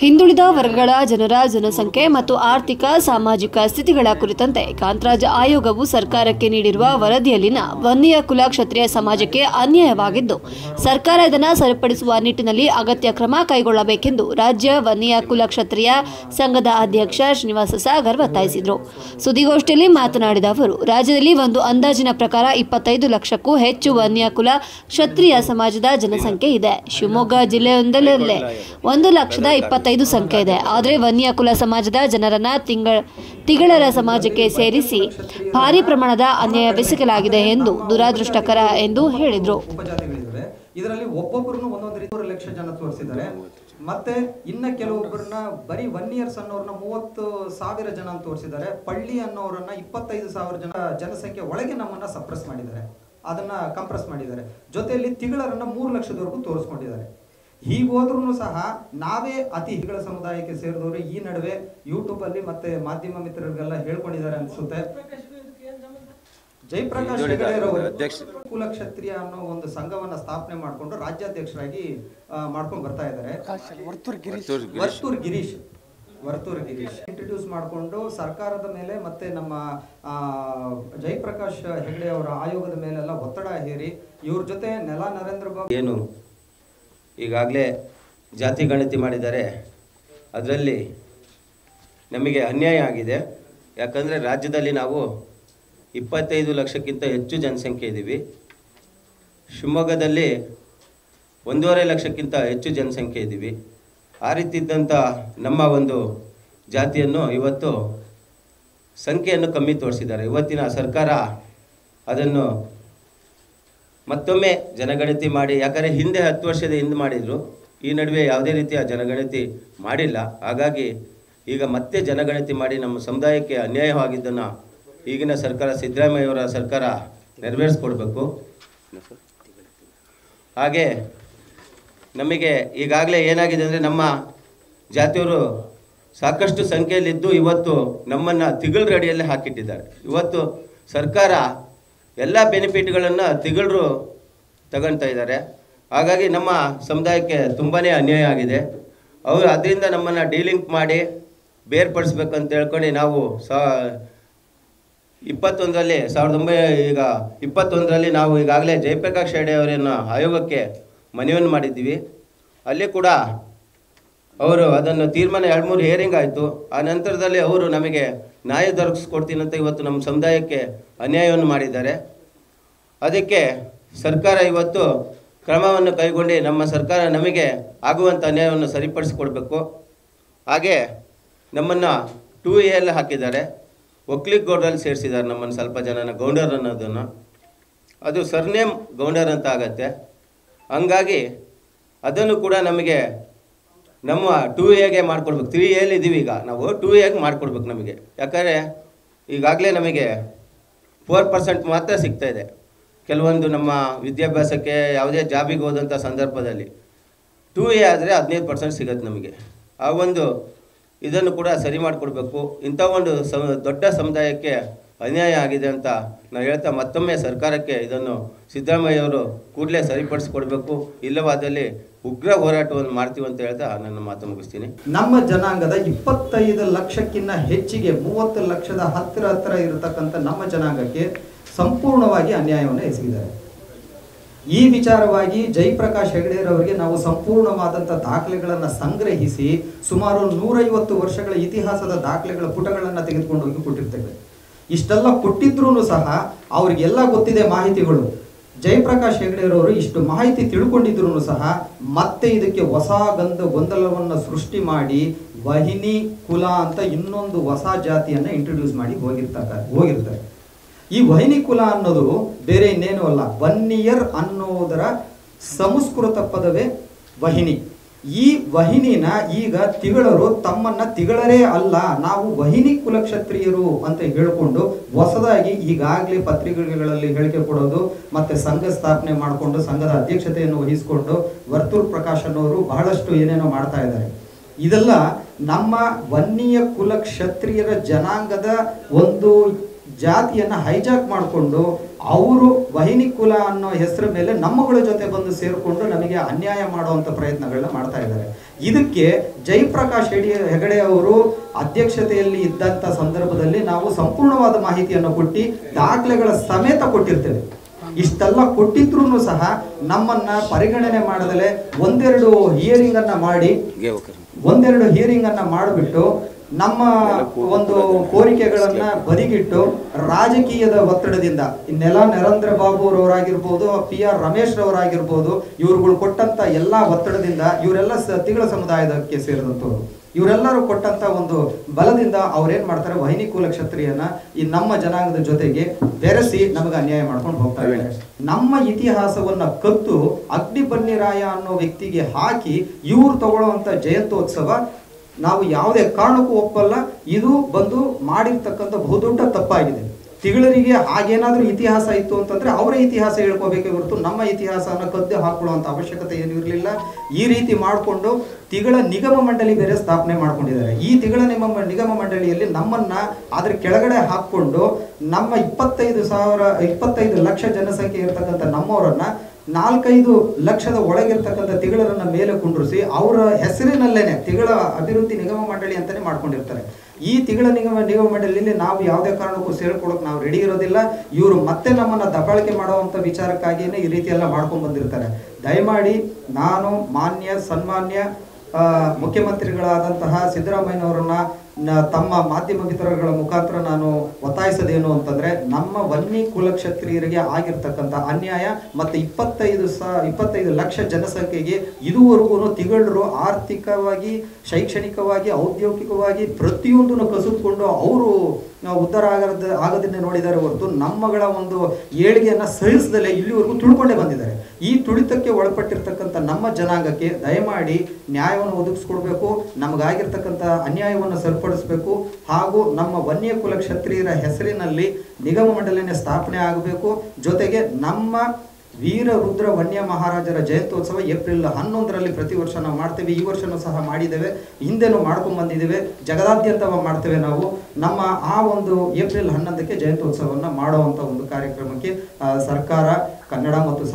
ಹಿಂದುಳಿದ ವರ್ಗಗಳ ಜನರ ಜನಸಂಖ್ಯೆ ಮತ್ತು ಆರ್ಥಿಕ ಸಾಮಾಜಿಕ ಸ್ಥಿತಿಗಳ ಕುರಿತಂತೆ ಕಾಂತರಾಜ್ ಆಯೋಗವು ಸರ್ಕಾರಕ್ಕೆ ನೀಡಿರುವ ವರದಿಯಲ್ಲಿನ ವನ್ನಿಯ ಕುಲ ಕ್ಷತ್ರಿಯ ಸಮಾಜಕ್ಕೆ ಅನ್ಯಾಯವಾಗಿದ್ದು ಸರ್ಕಾರ ಇದನ್ನು ಸರಿಪಡಿಸುವ ನಿಟ್ಟಿನಲ್ಲಿ ಅಗತ್ಯ ಕ್ರಮ ಕೈಗೊಳ್ಳಬೇಕೆಂದು ರಾಜ್ಯ ವನ್ನಿಯ ಕುಲ ಕ್ಷತ್ರಿಯ ಸಂಘದ ಅಧ್ಯಕ್ಷ ಶ್ರೀನಿವಾಸ ಸಾಗರ್ ಒತ್ತಾಯಿಸಿದರು. ಸುದ್ದಿಗೋಷ್ಠಿಯಲ್ಲಿ ಮಾತನಾಡಿದ ಅವರು, ರಾಜ್ಯದಲ್ಲಿ ಒಂದು ಅಂದಾಜಿನ ಪ್ರಕಾರ 25 ಲಕ್ಷಕ್ಕೂ ಹೆಚ್ಚು ವನ್ನಿಯ ಕುಲ ಕ್ಷತ್ರಿಯ ಸಮಾಜದ ಜನಸಂಖ್ಯೆ ಇದೆ. ಶಿವಮೊಗ್ಗ ಜಿಲ್ಲೆಯೊಂದರಲ್ಲೇ 1,25,000 ಸಂಖ್ಯೆ ಇದೆ. ಆದರೆ ವನ್ನಿಯ ಕುಲ ಸಮಾಜದ ಜನರನ್ನ ತಿಗಳರ ಸಮಾಜಕ್ಕೆ ಸೇರಿಸಿ ಭಾರಿ ಪ್ರಮಾಣದ ಅನ್ಯಾಯವೆಸಗಲಾಗಿದೆ ಎಂದು ದುರಾದೃಷ್ಟಕರ ಎಂದು ಹೇಳಿದರು. ಇದರಲ್ಲಿ ಒಬ್ಬೊಬ್ಬರನ್ನು ಒಂದೊಂದು ರೀತಿ ಲಕ್ಷ ಜನ ತೋರಿಸಿದ್ದಾರೆ. ಮತ್ತೆ ಇನ್ನ ಕೆಲವೊಬ್ಬರನ್ನ ಬರೀ 1 ಇಯರ್ಸ್ ಅನ್ನೋರನ್ನ 30,000 ಜನ ಅಂತ ತೋರಿಸಿದ್ದಾರೆ. ಪಳ್ಳಿ ಅನ್ನೋರನ್ನ 25,000 ಜನ ಜನಸಂಖ್ಯೆ ಒಳಗೆ ನಮ್ಮನ್ನ ಸಪ್ರೆಸ್ ಮಾಡಿದ್ದಾರೆ, ಅದನ್ನ ಕಂಪ್ರೆಸ್ ಮಾಡಿದ್ದಾರೆ. ಜೊತೆಯಲ್ಲಿ ತಿಗಳರನ್ನ 3 ಲಕ್ಷದವರೆಗೂ ತೋರಿಸ್ಕೊಂಡಿದ್ದಾರೆ. ಹೀಗೋದ್ರೂ ಸಹ ನಾವೇ ಅತಿ ಹಿಗಳ ಸಮುದಾಯಕ್ಕೆ ಸೇರಿದವರು ಈ ನಡುವೆ ಯೂಟ್ಯೂಬ್ ಅಲ್ಲಿ ಮತ್ತೆ ಮಾಧ್ಯಮ ಮಿತ್ರರಿಗೆಲ್ಲ ಹೇಳ್ಕೊಂಡಿದ್ದಾರೆ ಅನ್ಸುತ್ತೆ. ಜಯಪ್ರಕಾಶ್ ಕುಲ ಕ್ಷತ್ರಿಯ ಅನ್ನೋ ಒಂದು ಸಂಘವನ್ನ ಸ್ಥಾಪನೆ ಮಾಡಿಕೊಂಡು ರಾಜ್ಯಾಧ್ಯಕ್ಷರಾಗಿ ಮಾಡ್ಕೊಂಡು ಬರ್ತಾ ಇದ್ದಾರೆ. ವರ್ತೂರ್ ಗಿರೀಶ್ ಇಂಟ್ರೊಡ್ಯೂಸ್ ಮಾಡಿಕೊಂಡು ಸರ್ಕಾರದ ಮೇಲೆ ಮತ್ತೆ ನಮ್ಮ ಜಯಪ್ರಕಾಶ್ ಹೆಗಡೆ ಅವರ ಆಯೋಗದ ಮೇಲೆಲ್ಲ ಒತ್ತಡ ಹೇರಿ ಇವ್ರ ಜೊತೆ ನರೇಂದ್ರ ಬಾಬು ಏನು ಈಗಾಗಲೇ ಜಾತಿ ಗಣತಿ ಮಾಡಿದ್ದಾರೆ. ಅದರಲ್ಲಿ ನಮಗೆ ಅನ್ಯಾಯ ಆಗಿದೆ. ಯಾಕಂದರೆ ರಾಜ್ಯದಲ್ಲಿ ನಾವು 25 ಲಕ್ಷಕ್ಕಿಂತ ಹೆಚ್ಚು ಜನಸಂಖ್ಯೆ ಇದ್ದೀವಿ. ಶಿವಮೊಗ್ಗದಲ್ಲಿ 1.5 ಲಕ್ಷಕ್ಕಿಂತ ಹೆಚ್ಚು ಜನಸಂಖ್ಯೆ ಇದ್ದೀವಿ. ಆ ರೀತಿ ಇದ್ದಂಥ ನಮ್ಮ ಒಂದು ಜಾತಿಯನ್ನು ಇವತ್ತು ಸಂಖ್ಯೆಯನ್ನು ಕಮ್ಮಿ ತೋರಿಸಿದ್ದಾರೆ. ಇವತ್ತಿನ ಸರ್ಕಾರ ಅದನ್ನು ಮತ್ತೊಮ್ಮೆ ಜನಗಣತಿ ಮಾಡಿ, ಯಾಕಂದರೆ ಹಿಂದೆ 10 ವರ್ಷದ ಹಿಂದೆ ಮಾಡಿದರು, ಈ ನಡುವೆ ಯಾವುದೇ ರೀತಿಯ ಜನಗಣತಿ ಮಾಡಿಲ್ಲ. ಹಾಗಾಗಿ ಈಗ ಮತ್ತೆ ಜನಗಣತಿ ಮಾಡಿ ನಮ್ಮ ಸಮುದಾಯಕ್ಕೆ ಅನ್ಯಾಯವಾಗಿದ್ದನ್ನು ಈಗಿನ ಸರ್ಕಾರ, ಸಿದ್ದರಾಮಯ್ಯವರ ಸರ್ಕಾರ ನೆರವೇರಿಸ್ಕೊಡ್ಬೇಕು. ಹಾಗೆ ನಮಗೆ ಈಗಾಗಲೇ ಏನಾಗಿದೆ ಅಂದರೆ ನಮ್ಮ ಜಾತಿಯವರು ಸಾಕಷ್ಟು ಸಂಖ್ಯೆಯಲ್ಲಿದ್ದು ಇವತ್ತು ನಮ್ಮನ್ನು ತಿಗಳರ ಅಡಿಯಲ್ಲೇ ಹಾಕಿಟ್ಟಿದ್ದಾರೆ. ಇವತ್ತು ಸರ್ಕಾರ ಎಲ್ಲ ಬೆನಿಫಿಟ್ಗಳನ್ನು ತಿಗಳರು ತಗೊಳ್ತಾ ಇದ್ದಾರೆ. ಹಾಗಾಗಿ ನಮ್ಮ ಸಮುದಾಯಕ್ಕೆ ತುಂಬಾ ಅನ್ಯಾಯ ಆಗಿದೆ. ಅವರು ಅದರಿಂದ ನಮ್ಮನ್ನು ಡೀಲಿಂಕ್ ಮಾಡಿ ಬೇರ್ಪಡಿಸ್ಬೇಕಂತ ಹೇಳ್ಕೊಂಡು ನಾವು 2021ರಲ್ಲಿ ನಾವು ಈಗಾಗಲೇ ಜಯಪ್ರಕಾಶ್ ಹೆಗಡೆ ಅವರನ್ನು ಆಯೋಗಕ್ಕೆ ಮನವಿಯನ್ನು ಮಾಡಿದ್ದೀವಿ. ಅಲ್ಲಿ ಕೂಡ ಅವರು ಅದನ್ನು ತೀರ್ಮಾನ 2-3 ಹಿಯರಿಂಗ್ ಆಯಿತು. ಆ ನಂತರದಲ್ಲಿ ಅವರು ನಮಗೆ ನ್ಯಾಯ ದೊರಕಿಸ್ಕೊಡ್ತೀನಿ ಅಂತ ಇವತ್ತು ನಮ್ಮ ಸಮುದಾಯಕ್ಕೆ ಅನ್ಯಾಯವನ್ನು ಮಾಡಿದ್ದಾರೆ. ಅದಕ್ಕೆ ಸರ್ಕಾರ ಇವತ್ತು ಕ್ರಮವನ್ನು ಕೈಗೊಂಡು ನಮ್ಮ ಸರ್ಕಾರ ನಮಗೆ ಆಗುವಂಥ ಅನ್ಯಾಯವನ್ನು ಸರಿಪಡಿಸಿಕೊಡ್ಬೇಕು. ಹಾಗೆ ನಮ್ಮನ್ನು 2A ಹಾಕಿದ್ದಾರೆ, ಒಕ್ಲಿಗೌಡರಲ್ಲಿ ಸೇರಿಸಿದ್ದಾರೆ ನಮ್ಮನ್ನು ಸ್ವಲ್ಪ ಜನನ ಗೌಂಡರ್ ಅನ್ನೋದನ್ನು. ಅದು ಸರ್ನೇಮ್ ಗೌಂಡರ್ ಅಂತ ಆಗತ್ತೆ. ಹಂಗಾಗಿ ಅದನ್ನು ಕೂಡ ನಮಗೆ ನಮ್ಮ 2Aಗೆ ಮಾಡಿಕೊಡ್ಬೇಕು. 3A ಇದ್ದೀವಿ ಈಗ, ನಾವು 2Aಗೆ ಮಾಡಿಕೊಡ್ಬೇಕು ನಮಗೆ. ಯಾಕಂದರೆ ಈಗಾಗಲೇ ನಮಗೆ 4% ಮಾತ್ರ ಸಿಗ್ತಾಯಿದೆ. ಕೆಲವೊಂದು ನಮ್ಮ ವಿದ್ಯಾಭ್ಯಾಸಕ್ಕೆ ಯಾವುದೇ ಜಾಬಿಗೆ ಹೋದಂಥ ಸಂದರ್ಭದಲ್ಲಿ 2A ಆದರೆ 15% ಸಿಗುತ್ತೆ ನಮಗೆ. ಆ ಒಂದು ಇದನ್ನು ಕೂಡ ಸರಿ ಮಾಡಿಕೊಡ್ಬೇಕು. ಇಂಥ ಒಂದು ದೊಡ್ಡ ಸಮುದಾಯಕ್ಕೆ ಅನ್ಯಾಯ ಆಗಿದೆ ಅಂತ ನಾವು ಹೇಳ್ತಾ ಮತ್ತೊಮ್ಮೆ ಸರ್ಕಾರಕ್ಕೆ ಇದನ್ನು ಸಿದ್ದರಾಮಯ್ಯವರು ಕೂಡಲೇ ಸರಿಪಡಿಸಿಕೊಡ್ಬೇಕು. ಇಲ್ಲವಾದಲ್ಲಿ ಉಗ್ರ ಹೋರಾಟವನ್ನು ಮಾಡ್ತೀವಿ ಅಂತ ಹೇಳ್ತಾ ನನ್ನ ಮಾತು ಮುಗಿಸ್ತೀನಿ. ನಮ್ಮ ಜನಾಂಗದ 25 ಲಕ್ಷಕ್ಕಿಂತ ಹೆಚ್ಚಿಗೆ 30 ಲಕ್ಷದ ಹತ್ತಿರ ಇರತಕ್ಕಂಥ ನಮ್ಮ ಜನಾಂಗಕ್ಕೆ ಸಂಪೂರ್ಣವಾಗಿ ಅನ್ಯಾಯವನ್ನು ಎಸಗಿದ್ದಾರೆ. ಈ ವಿಚಾರವಾಗಿ ಜಯಪ್ರಕಾಶ್ ಹೆಗಡೆಯವರಿಗೆ ನಾವು ಸಂಪೂರ್ಣವಾದಂಥ ದಾಖಲೆಗಳನ್ನು ಸಂಗ್ರಹಿಸಿ ಸುಮಾರು 150 ವರ್ಷಗಳ ಇತಿಹಾಸದ ದಾಖಲೆಗಳ ಪುಟಗಳನ್ನು ತೆಗೆದುಕೊಂಡು ಹೋಗಿ ಕೊಟ್ಟಿರ್ತೇವೆ. ಇಷ್ಟೆಲ್ಲ ಕೊಟ್ಟಿದ್ರೂ ಸಹ ಅವ್ರಿಗೆಲ್ಲ ಗೊತ್ತಿದೆ ಮಾಹಿತಿಗಳು. ಜಯಪ್ರಕಾಶ್ ಹೆಗಡೆಯವರು ಇಷ್ಟು ಮಾಹಿತಿ ತಿಳ್ಕೊಂಡಿದ್ರು ಸಹ ಮತ್ತೆ ಇದಕ್ಕೆ ಹೊಸ ಗೊಂದಲವನ್ನು ಸೃಷ್ಟಿ ಮಾಡಿ ವಹಿನಿ ಕುಲ ಅಂತ ಇನ್ನೊಂದು ಹೊಸ ಜಾತಿಯನ್ನು ಇಂಟ್ರೊಡ್ಯೂಸ್ ಮಾಡಿ ಹೋಗಿರ್ತಾರೆ. ಈ ವಹಿನಿ ಕುಲ ಅನ್ನೋದು ಬೇರೆ ಇನ್ನೇನು ಅಲ್ಲ, 1 ಇಯರ್ ಅನ್ನೋದರ ಸಂಸ್ಕೃತ ಪದವೇ ವಹಿನಿ. ಈ ವಹಿನಿನ ಈಗ ತಿಗಳರು ತಮ್ಮನ್ನ ತಿಗಳರೇ ಅಲ್ಲ, ನಾವು ವಹಿನಿ ಕುಲಕ್ಷತ್ರಿಯರು ಅಂತ ಹೇಳಿಕೊಂಡು ಹೊಸದಾಗಿ ಈಗಾಗಲೇ ಪತ್ರಿಕೆಗಳಲ್ಲಿ ಹೇಳಿಕೆ ಕೊಡೋದು, ಮತ್ತೆ ಸಂಘ ಸ್ಥಾಪನೆ ಮಾಡಿಕೊಂಡು ಸಂಘದ ಅಧ್ಯಕ್ಷತೆಯನ್ನು ವಹಿಸಿಕೊಂಡು ವರ್ತೂರ್ ಪ್ರಕಾಶ್ ಅನ್ನೋರು ಬಹಳಷ್ಟು ಏನೇನೋ ಮಾಡ್ತಾ ಇದ್ದಾರೆ. ಇದೆಲ್ಲ ನಮ್ಮ ವನ್ನಿಯ ಕುಲ ಕ್ಷತ್ರಿಯರ ಜನಾಂಗದ ಒಂದು ಜಾತಿಯನ್ನು ಹೈಜಾಕ್ ಮಾಡಿಕೊಂಡು ಅವರು ವಹಿನಿ ಕುಲ ಅನ್ನೋ ಹೆಸರ ಮೇಲೆ ನಮ್ಮಗಳ ಜೊತೆ ಬಂದು ಸೇರಿಕೊಂಡು ನಮಗೆ ಅನ್ಯಾಯ ಮಾಡುವಂಥ ಪ್ರಯತ್ನಗಳನ್ನ ಮಾಡ್ತಾ ಇದ್ದಾರೆ. ಇದಕ್ಕೆ ಜಯಪ್ರಕಾಶ್ ಹೆಗಡೆ ಅವರು ಅಧ್ಯಕ್ಷತೆಯಲ್ಲಿ ಇದ್ದಂಥ ಸಂದರ್ಭದಲ್ಲಿ ನಾವು ಸಂಪೂರ್ಣವಾದ ಮಾಹಿತಿಯನ್ನು ಕೊಟ್ಟು ದಾಖಲೆಗಳ ಸಮೇತ ಕೊಟ್ಟಿರ್ತೇವೆ. ಇಷ್ಟೆಲ್ಲ ಕೊಟ್ಟಿದ್ರೂ ಸಹ ನಮ್ಮನ್ನ ಪರಿಗಣನೆ ಮಾಡದಲೆ ಒಂದೆರಡು ಹಿಯರಿಂಗ್ ಅನ್ನ ಮಾಡಿಬಿಟ್ಟು ನಮ್ಮ ಒಂದು ಕೋರಿಕೆಗಳನ್ನ ಬದಿಗಿಟ್ಟು ರಾಜಕೀಯದ ಒತ್ತಡದಿಂದ ನೆಲ ನರೇಂದ್ರ ಬಾಬು ಅವರಾಗಿರ್ಬೋದು, PR ರಮೇಶ್ ರವರಾಗಿರ್ಬೋದು, ಇವ್ರುಗಳು ಕೊಟ್ಟಂತ ಎಲ್ಲಾ ಒತ್ತಡದಿಂದ ಇವರೆಲ್ಲ ತಿಗಳ ಸಮುದಾಯದಕ್ಕೆ ಸೇರಿದಂಥವ್ರು, ಇವರೆಲ್ಲರೂ ಕೊಟ್ಟಂತ ಒಂದು ಬಲದಿಂದ ಅವ್ರೇನ್ ಮಾಡ್ತಾರೆ, ವಹಿನಿ ಕುಲ ಕ್ಷತ್ರಿಯನ ಈ ನಮ್ಮ ಜನಾಂಗದ ಜೊತೆಗೆ ಬೆರೆಸಿ ನಮಗೆ ಅನ್ಯಾಯ ಮಾಡ್ಕೊಂಡು ಹೋಗ್ತಾ ಇದ್ದಾರೆ. ನಮ್ಮ ಇತಿಹಾಸವನ್ನ ಕದ್ದು ಅಗ್ನಿ ಬನ್ನಿರಾಯ ಅನ್ನೋ ವ್ಯಕ್ತಿಗೆ ಹಾಕಿ ಇವ್ರು ತಗೊಳ್ಳುವಂತ ಜಯಂತ್ಯೋತ್ಸವ ನಾವು ಯಾವುದೇ ಕಾರಣಕ್ಕೂ ಒಪ್ಪಲ್ಲ. ಇದು ಬಂದು ಮಾಡಿರ್ತಕ್ಕಂಥ ಬಹುದೊಡ್ಡ ತಪ್ಪಾಗಿದೆ. ತಿಗಳರಿಗೆ ಹಾಗೇನಾದ್ರೂ ಇತಿಹಾಸ ಇತ್ತು ಅಂತಂದ್ರೆ ಅವರ ಇತಿಹಾಸ ಹೇಳ್ಕೋಬೇಕೇ ಹೊರತು ನಮ್ಮ ಇತಿಹಾಸನ ಕದ್ದು ಹಾಕೊಳ್ಳುವಂತ ಅವಶ್ಯಕತೆ ಏನು ಇರಲಿಲ್ಲ. ಈ ರೀತಿ ಮಾಡಿಕೊಂಡು ತಿಗಳ ನಿಗಮ ಮಂಡಳಿ ಬೇರೆ ಸ್ಥಾಪನೆ ಮಾಡ್ಕೊಂಡಿದ್ದಾರೆ. ಈ ತಿಗಳ ನಿಗಮ ಮಂಡಳಿಯಲ್ಲಿ ನಮ್ಮನ್ನ ಅದ್ರ ಕೆಳಗಡೆ ಹಾಕೊಂಡು ನಮ್ಮ 25 ಲಕ್ಷ ಜನಸಂಖ್ಯೆ ಇರ್ತಕ್ಕಂಥ ನಮ್ಮವರನ್ನ 4-5 ಲಕ್ಷದ ಒಳಗಿರ್ತಕ್ಕಂಥ ತಿಗಳರನ್ನ ಮೇಲೆ ಕುಂಡ್ರಿಸಿ ಅವರ ಹೆಸರಿನಲ್ಲೇನೆ ತಿಗಳ ಅಭಿವೃದ್ಧಿ ನಿಗಮ ಮಂಡಳಿ ಅಂತಾನೆ ಮಾಡ್ಕೊಂಡಿರ್ತಾರೆ. ಈ ತಿಗಳ ನಿಗಮ ಮಂಡಳಿಯಲ್ಲಿ ನಾವು ಯಾವುದೇ ಕಾರಣಕ್ಕೂ ಸೇರ್ಕೊಳ್ಳೋಕೆ ನಾವು ರೆಡಿ ಇರೋದಿಲ್ಲ. ಇವರು ಮತ್ತೆ ನಮ್ಮನ್ನ ದಬ್ಬಾಳಿಕೆ ಮಾಡುವಂತ ವಿಚಾರಕ್ಕಾಗಿಯೇ ಈ ರೀತಿ ಎಲ್ಲ ಮಾಡ್ಕೊಂಡು ಬಂದಿರ್ತಾರೆ. ದಯಮಾಡಿ ನಾನು ಸನ್ಮಾನ್ಯ ಮುಖ್ಯಮಂತ್ರಿಗಳಾದಂತಹ ಸಿದ್ದರಾಮಯ್ಯನವರನ್ನ ತಮ್ಮ ಮಾಧ್ಯಮ ಮಿತ್ರಗಳ ಮುಖಾಂತರ ನಾನು ಒತ್ತಾಯಿಸೋದೇನು ಅಂತಂದ್ರೆ, ನಮ್ಮ ವನ್ನಿ ಕುಲಕ್ಷತ್ರಿಯರಿಗೆ ಆಗಿರ್ತಕ್ಕಂಥ ಅನ್ಯಾಯ ಮತ್ತೆ 25 ಲಕ್ಷ ಜನಸಂಖ್ಯೆಗೆ ಇದುವರೆಗೂ ತಿಗಳರು ಆರ್ಥಿಕವಾಗಿ, ಶೈಕ್ಷಣಿಕವಾಗಿ, ಔದ್ಯೋಗಿಕವಾಗಿ ಪ್ರತಿಯೊಂದನ್ನು ಕಸಿದುಕೊಂಡು ಅವರು ಉದ್ಧಾರ ಆಗದನ್ನೇ ನೋಡಿದ್ದಾರೆ ಹೊರತು ನಮ್ಮಗಳ ಒಂದು ಏಳಿಗೆಯನ್ನ ಸಹಿಸದಲ್ಲೇ ಇಲ್ಲಿವರೆಗೂ ತುಳ್ಕೊಂಡೇ ಬಂದಿದ್ದಾರೆ. ಈ ತುಳಿತಕ್ಕೆ ಒಳಪಟ್ಟಿರ್ತಕ್ಕಂಥ ನಮ್ಮ ಜನಾಂಗಕ್ಕೆ ದಯಮಾಡಿ ನ್ಯಾಯವನ್ನು ಒದಗಿಸ್ಕೊಡ್ಬೇಕು, ನಮಗಾಗಿರ್ತಕ್ಕಂಥ ಅನ್ಯಾಯವನ್ನು ಸರಿಪಡಿಸಬೇಕು, ಹಾಗೂ ನಮ್ಮ ವನ್ಯ ಕುಲ ಕ್ಷತ್ರಿಯರ ಹೆಸರಿನಲ್ಲಿ ನಿಗಮ ಮಂಡಳಿನ ಸ್ಥಾಪನೆ ಆಗಬೇಕು. ಜೊತೆಗೆ ನಮ್ಮ ವೀರ ರುದ್ರ ವನ್ಯ ಮಹಾರಾಜರ ಜಯಂತ್ಯೋತ್ಸವ ಏಪ್ರಿಲ್ 11ರಲ್ಲಿ ಪ್ರತಿ ವರ್ಷ ನಾವು ಮಾಡ್ತೇವೆ. ಈ ವರ್ಷನೂ ಸಹ ಮಾಡಿದ್ದೇವೆ, ಹಿಂದೆನೂ ಮಾಡ್ಕೊಂಡು ಬಂದಿದ್ದೇವೆ, ಜಗದಾದ್ಯಂತ ಮಾಡ್ತೇವೆ. ನಾವು ನಮ್ಮ ಆ ಒಂದು ಏಪ್ರಿಲ್ 11ಕ್ಕೆ ಜಯಂತ್ಯೋತ್ಸವವನ್ನು ಮಾಡುವಂಥ ಒಂದು ಕಾರ್ಯಕ್ರಮಕ್ಕೆ ಸರ್ಕಾರ, ಕನ್ನಡ ಮತ್ತು